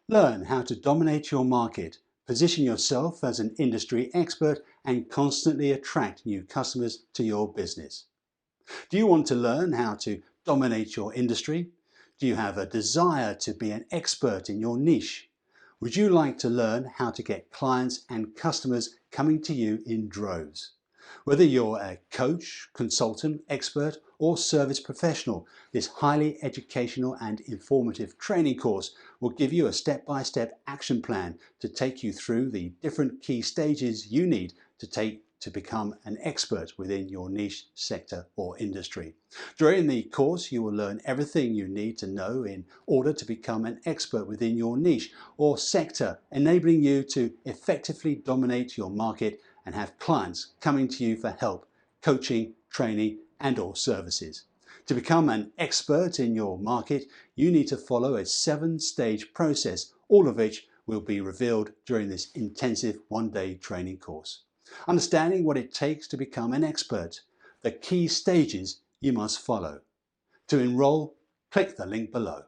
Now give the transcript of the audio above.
Learn how to dominate your market, position yourself as an industry expert, and constantly attract new customers to your business. Do you want to learn how to dominate your industry? Do you have a desire to be an expert in your niche? Would you like to learn how to get clients and customers coming to you in droves? Whether you're a coach, consultant, expert, or service professional, this highly educational and informative training course will give you a step-by-step action plan to take you through the different key stages you need to take to become an expert within your niche sector or industry. During the course, you will learn everything you need to know in order to become an expert within your niche or sector, enabling you to effectively dominate your market and have clients coming to you for help, coaching, training, and/or services. To become an expert in your market, you need to follow a 7-stage process, all of which will be revealed during this intensive one-day training course. Understanding what it takes to become an expert, the key stages you must follow. To enroll, click the link below.